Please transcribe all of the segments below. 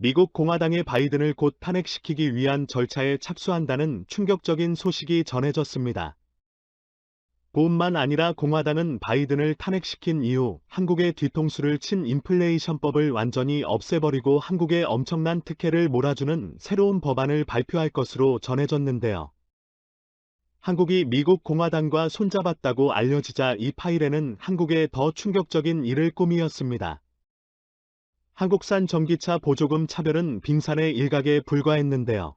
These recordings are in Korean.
미국 공화당의 바이든을 곧 탄핵시키기 위한 절차에 착수한다는 충격적인 소식이 전해졌습니다. 뿐만 아니라 공화당은 바이든을 탄핵시킨 이후 한국의 뒤통수를 친 인플레이션법을 완전히 없애버리고 한국에 엄청난 특혜를 몰아주는 새로운 법안을 발표할 것으로 전해졌는데요. 한국이 미국 공화당과 손잡았다고 알려지자 이 파일에는 한국의 더 충격적인 일을 꾸미었습니다. 한국산 전기차 보조금 차별은 빙산의 일각에 불과했는데요.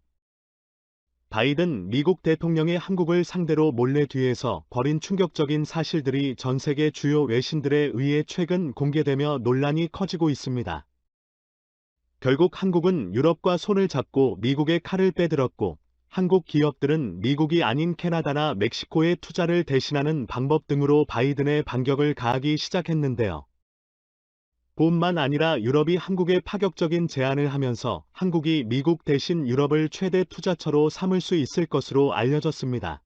바이든 미국 대통령이 한국을 상대로 몰래 뒤에서 벌인 충격적인 사실들이 전 세계 주요 외신들에 의해 최근 공개되며 논란이 커지고 있습니다. 결국 한국은 유럽과 손을 잡고 미국의 칼을 빼들었고, 한국 기업들은 미국이 아닌 캐나다나 멕시코에 투자를 대신하는 방법 등으로 바이든의 반격을 가하기 시작했는데요. 뿐만 아니라 유럽이 한국에 파격적인 제안을 하면서 한국이 미국 대신 유럽을 최대 투자처로 삼을 수 있을 것으로 알려졌습니다.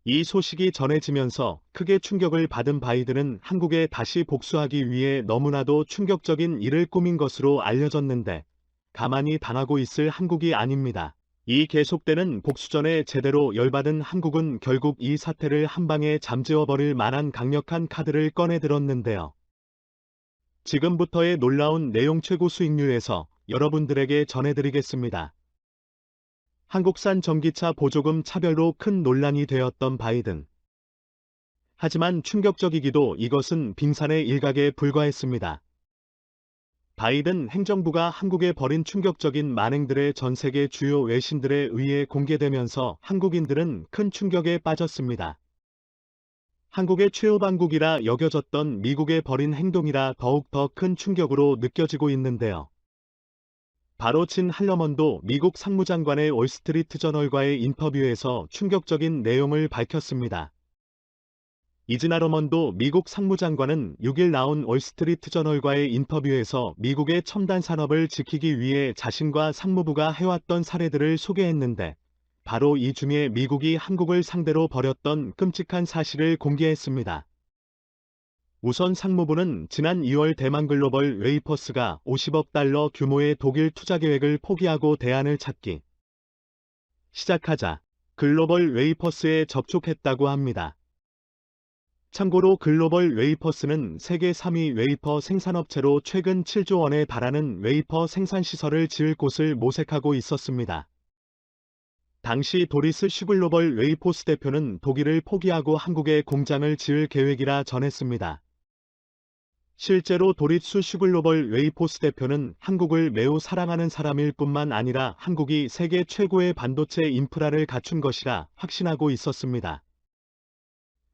이 소식이 전해지면서 크게 충격을 받은 바이든은 한국에 다시 복수하기 위해 너무나도 충격적인 일을 꾸민 것으로 알려졌는데, 가만히 당하고 있을 한국이 아닙니다. 이 계속되는 복수전에 제대로 열받은 한국은 결국 이 사태를 한방에 잠재워버릴 만한 강력한 카드를 꺼내들었는데요. 지금부터의 놀라운 내용 최고 수익률에서 여러분들에게 전해드리겠습니다. 한국산 전기차 보조금 차별로 큰 논란이 되었던 바이든. 하지만 충격적이기도 이것은 빙산의 일각에 불과했습니다. 바이든 행정부가 한국에 벌인 충격적인 만행들의 전 세계 주요 외신들에 의해 공개되면서 한국인들은 큰 충격에 빠졌습니다. 한국의 최후방국이라 여겨졌던 미국의 벌인 행동이라 더욱 더 큰 충격으로 느껴지고 있는데요. 바로 진 할러먼도 미국 상무장관의 월스트리트저널과의 인터뷰에서 충격적인 내용을 밝혔습니다. 이진 할러먼도 미국 상무장관은 6일 나온 월스트리트저널과의 인터뷰에서 미국의 첨단 산업을 지키기 위해 자신과 상무부가 해왔던 사례들을 소개했는데, 바로 이 중에 미국이 한국을 상대로 벌였던 끔찍한 사실을 공개했습니다. 우선 상무부는 지난 2월 대만 글로벌 웨이퍼스가 50억 달러 규모의 독일 투자 계획을 포기하고 대안을 찾기 시작하자 글로벌 웨이퍼스에 접촉했다고 합니다. 참고로 글로벌 웨이퍼스는 세계 3위 웨이퍼 생산업체로 최근 7조 원에 달하는 웨이퍼 생산시설을 지을 곳을 모색하고 있었습니다. 당시 도리스 슈글로벌 웨이포스 대표는 독일을 포기하고 한국에 공장을 지을 계획이라 전했습니다. 실제로 도리스 슈글로벌 웨이포스 대표는 한국을 매우 사랑하는 사람일 뿐만 아니라 한국이 세계 최고의 반도체 인프라를 갖춘 것이라 확신하고 있었습니다.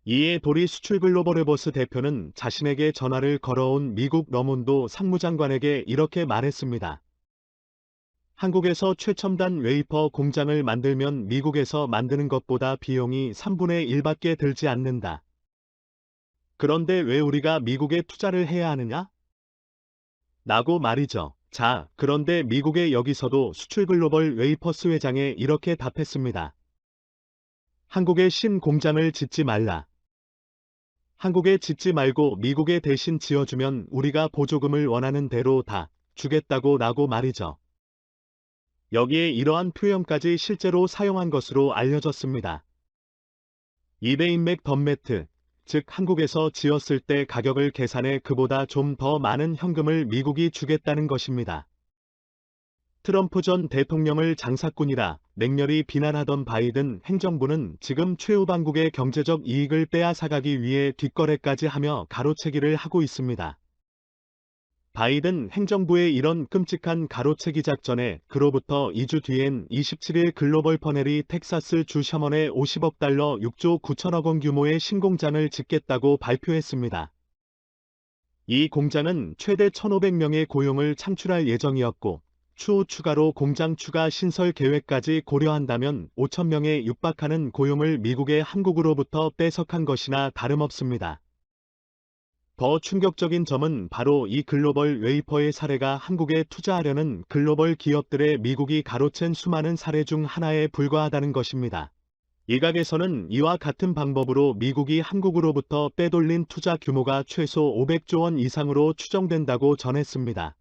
이에 도리 수출 글로벌에버스 대표는 자신에게 전화를 걸어온 미국 러몬도 상무장관에게 이렇게 말했습니다. 한국에서 최첨단 웨이퍼 공장을 만들면 미국에서 만드는 것보다 비용이 3분의 1밖에 들지 않는다. 그런데 왜 우리가 미국에 투자를 해야 하느냐? 라고 말이죠. 자, 그런데 미국의 여기서도 수출 글로벌 웨이퍼스 회장에 이렇게 답했습니다. 한국에 신 공장을 짓지 말라. 한국에 짓지 말고 미국에 대신 지어주면 우리가 보조금을 원하는 대로 다 주겠다고 라고 말이죠. 여기에 이러한 표현까지 실제로 사용한 것으로 알려졌습니다. 이베인맥 덤매트, 즉 한국에서 지었을 때 가격을 계산해 그보다 좀 더 많은 현금을 미국이 주겠다는 것입니다. 트럼프 전 대통령을 장사꾼이라 맹렬히 비난하던 바이든 행정부는 지금 최후방국의 경제적 이익을 빼앗아가기 위해 뒷거래까지 하며 가로채기를 하고 있습니다. 바이든 행정부의 이런 끔찍한 가로채기 작전에 그로부터 2주 뒤엔 27일 글로벌 퍼넬이 텍사스 주 셔먼에 50억 달러 6조 9천억 원 규모의 신공장을 짓겠다고 발표했습니다. 이 공장은 최대 1,500명의 고용을 창출할 예정이었고, 추후 추가로 공장 추가 신설 계획까지 고려한다면 5,000명에 육박하는 고용을 미국의 한국으로부터 빼석한 것이나 다름없습니다. 더 충격적인 점은 바로 이 글로벌 웨이퍼의 사례가 한국에 투자하려는 글로벌 기업들의 미국이 가로챈 수많은 사례 중 하나에 불과하다는 것입니다. 일각에서는 이와 같은 방법으로 미국이 한국으로부터 빼돌린 투자 규모가 최소 500조 원 이상으로 추정된다고 전했습니다.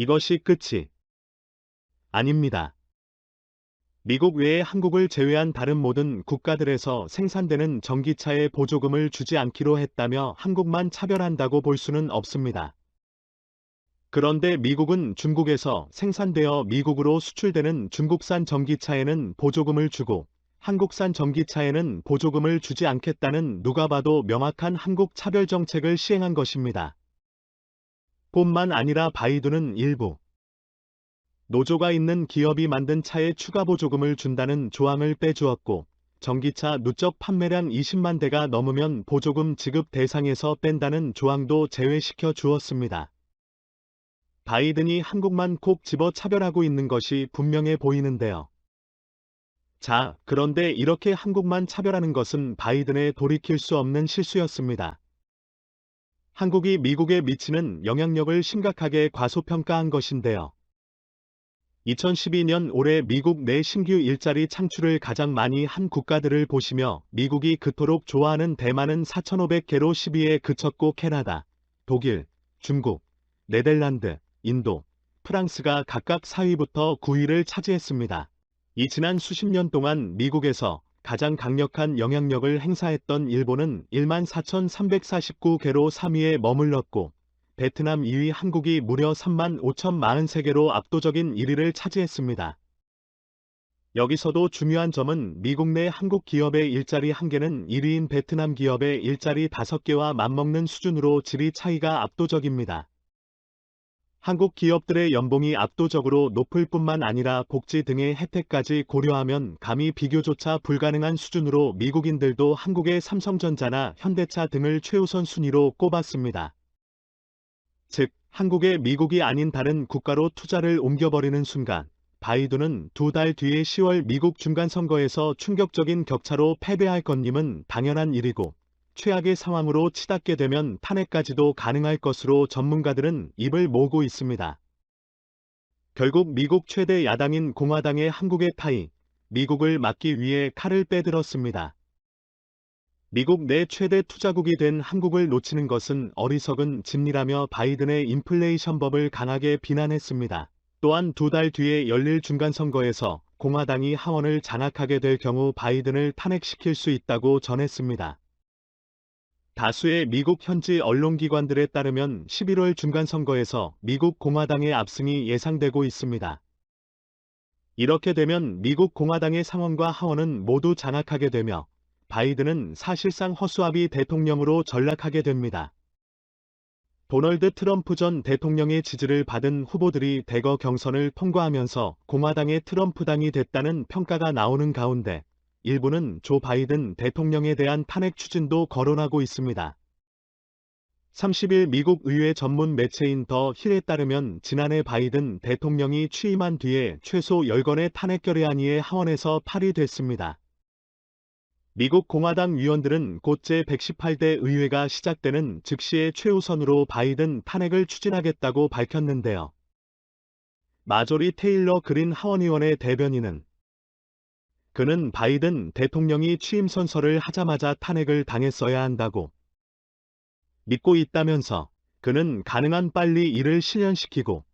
이것이 끝이 아닙니다. 미국 외에 한국을 제외한 다른 모든 국가들에서 생산되는 전기차에 보조금을 주지 않기로 했다며 한국만 차별한다고 볼 수는 없습니다. 그런데 미국은 중국에서 생산되어 미국으로 수출되는 중국산 전기차에는 보조금을 주고 한국산 전기차에는 보조금을 주지 않겠다는 누가 봐도 명확한 한국 차별 정책을 시행한 것입니다. 뿐만 아니라 바이두는 일부 노조가 있는 기업이 만든 차에 추가 보조금을 준다는 조항을 빼주었고 전기차 누적 판매량 20만 대가 넘으면 보조금 지급 대상에서 뺀다는 조항도 제외시켜 주었습니다. 바이든이 한국만 콕 집어 차별하고 있는 것이 분명해 보이는데요. 자, 그런데 이렇게 한국만 차별하는 것은 바이든의 돌이킬 수 없는 실수였습니다. 한국이 미국에 미치는 영향력을 심각하게 과소평가한 것인데요. 2012년 올해 미국 내 신규 일자리 창출을 가장 많이 한 국가들을 보시며 미국이 그토록 좋아하는 대만은 4,500개로 10위에 그쳤고 캐나다, 독일, 중국, 네덜란드, 인도, 프랑스가 각각 4위부터 9위를 차지했습니다. 이 지난 수십 년 동안 미국에서 가장 강력한 영향력을 행사했던 일본은 14,349개로 3위에 머물렀고 베트남 2위 한국이 무려 35,043개로 압도적인 1위를 차지했습니다. 여기서도 중요한 점은 미국 내 한국 기업의 일자리 1개는 1위인 베트남 기업의 일자리 5개와 맞먹는 수준으로 질이 차이가 압도적입니다. 한국 기업들의 연봉이 압도적으로 높을 뿐만 아니라 복지 등의 혜택까지 고려하면 감히 비교조차 불가능한 수준으로 미국인들도 한국의 삼성전자나 현대차 등을 최우선 순위로 꼽았습니다. 즉, 한국의 미국이 아닌 다른 국가로 투자를 옮겨버리는 순간 바이든은 2달 뒤에 10월 미국 중간선거에서 충격적인 격차로 패배할 것임은 당연한 일이고 최악의 상황으로 치닫게 되면 탄핵까지도 가능할 것으로 전문가들은 입을 모으고 있습니다. 결국 미국 최대 야당인 공화당의 한국의 타이, 미국을 막기 위해 칼을 빼들었습니다. 미국 내 최대 투자국이 된 한국을 놓치는 것은 어리석은 짓이라며 바이든의 인플레이션법을 강하게 비난했습니다. 또한 2달 뒤에 열릴 중간선거에서 공화당이 하원을 장악하게 될 경우 바이든을 탄핵시킬 수 있다고 전했습니다. 다수의 미국 현지 언론기관들에 따르면 11월 중간선거에서 미국 공화당의 압승이 예상되고 있습니다. 이렇게 되면 미국 공화당의 상원과 하원은 모두 장악하게 되며 바이든은 사실상 허수아비 대통령으로 전락하게 됩니다. 도널드 트럼프 전 대통령의 지지를 받은 후보들이 대거 경선을 통과하면서 공화당의 트럼프당이 됐다는 평가가 나오는 가운데 일부는 조 바이든 대통령에 대한 탄핵 추진도 거론하고 있습니다. 30일 미국 의회 전문 매체인 더 힐에 따르면 지난해 바이든 대통령이 취임한 뒤에 최소 10건의 탄핵 결의안이 하원에서 발의됐습니다. 미국 공화당 위원들은 곧 제118대 의회가 시작되는 즉시에 최우선으로 바이든 탄핵을 추진하겠다고 밝혔는데요. 마조리 테일러 그린 하원의원의 대변인은 그는 바이든 대통령이 취임 선서를 하자마자 탄핵을 당했어야 한다고 믿고 있다면서 그는 가능한 빨리 이를 실현시키고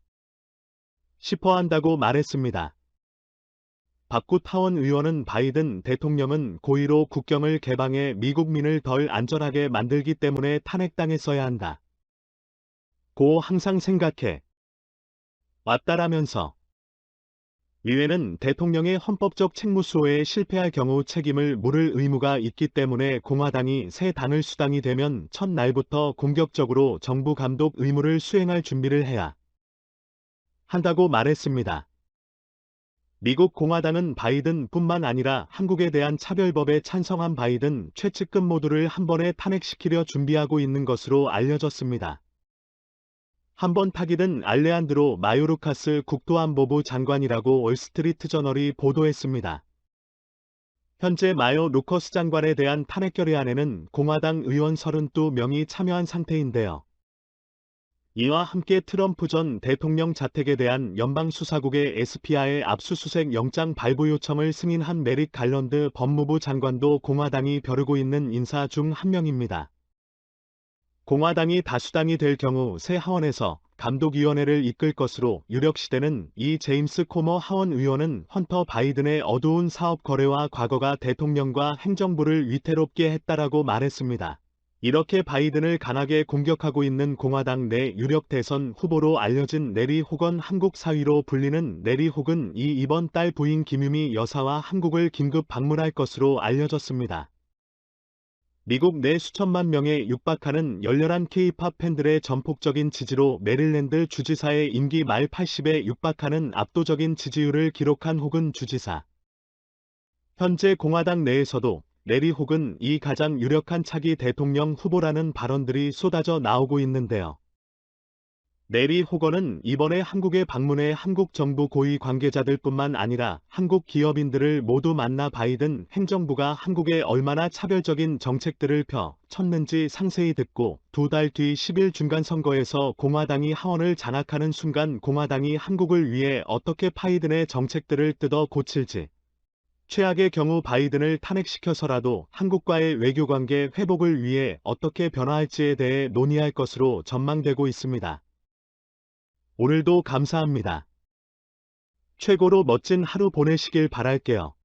싶어 한다고 말했습니다. 박구 타원 의원은 바이든 대통령은 고의로 국경을 개방해 미국민을 덜 안전하게 만들기 때문에 탄핵당했어야 한다. 고 항상 생각해 왔다라면서 의회는 대통령의 헌법적 책무 수호에 실패할 경우 책임을 물을 의무가 있기 때문에 공화당이 새 당을 수당이 되면 첫날부터 공격적으로 정부 감독 의무를 수행할 준비를 해야 한다고 말했습니다. 미국 공화당은 바이든뿐만 아니라 한국에 대한 차별법에 찬성한 바이든 최측근 모두를 한 번에 탄핵시키려 준비하고 있는 것으로 알려졌습니다. 한 번 타깃은 알레한드로 마요르카스 국토안보부 장관이라고 월스트리트저널이 보도했습니다. 현재 마요르커스 장관에 대한 탄핵 결의안에는 공화당 의원 32명이 참여한 상태인데요. 이와 함께 트럼프 전 대통령 자택에 대한 연방수사국의 SPI의 압수수색 영장 발부 요청을 승인한 메릭 갈런드 법무부 장관도 공화당이 벼르고 있는 인사 중 한 명입니다. 공화당이 다수당이 될 경우 새 하원에서 감독위원회를 이끌 것으로 유력시되는 이 제임스 코머 하원 의원은 헌터 바이든의 어두운 사업 거래와 과거가 대통령과 행정부를 위태롭게 했다라고 말했습니다. 이렇게 바이든을 강하게 공격하고 있는 공화당 내 유력 대선 후보로 알려진 내리 호건 한국 사위로 불리는 내리 혹은 이번 달 부인 김유미 여사와 한국을 긴급 방문할 것으로 알려졌습니다. 미국 내 수천만 명에 육박하는 열렬한 K-팝 팬들의 전폭적인 지지로 메릴랜드 주지사의 임기 말 80에 육박하는 압도적인 지지율을 기록한 혹은 주지사. 현재 공화당 내에서도 내리 혹은 이 가장 유력한 차기 대통령 후보라는 발언들이 쏟아져 나오고 있는데요. 내리 호건은 이번에 한국에 방문해 한국 정부 고위 관계자들뿐만 아니라 한국 기업인들을 모두 만나 바이든 행정부가 한국에 얼마나 차별적인 정책들을 펼쳤는지 상세히 듣고 2달 뒤 10일 중간선거에서 공화당이 하원을 장악하는 순간 공화당이 한국을 위해 어떻게 바이든의 정책들을 뜯어 고칠지, 최악의 경우 바이든을 탄핵시켜서라도 한국과의 외교관계 회복을 위해 어떻게 변화할지에 대해 논의할 것으로 전망되고 있습니다. 오늘도 감사합니다. 최고로 멋진 하루 보내시길 바랄게요.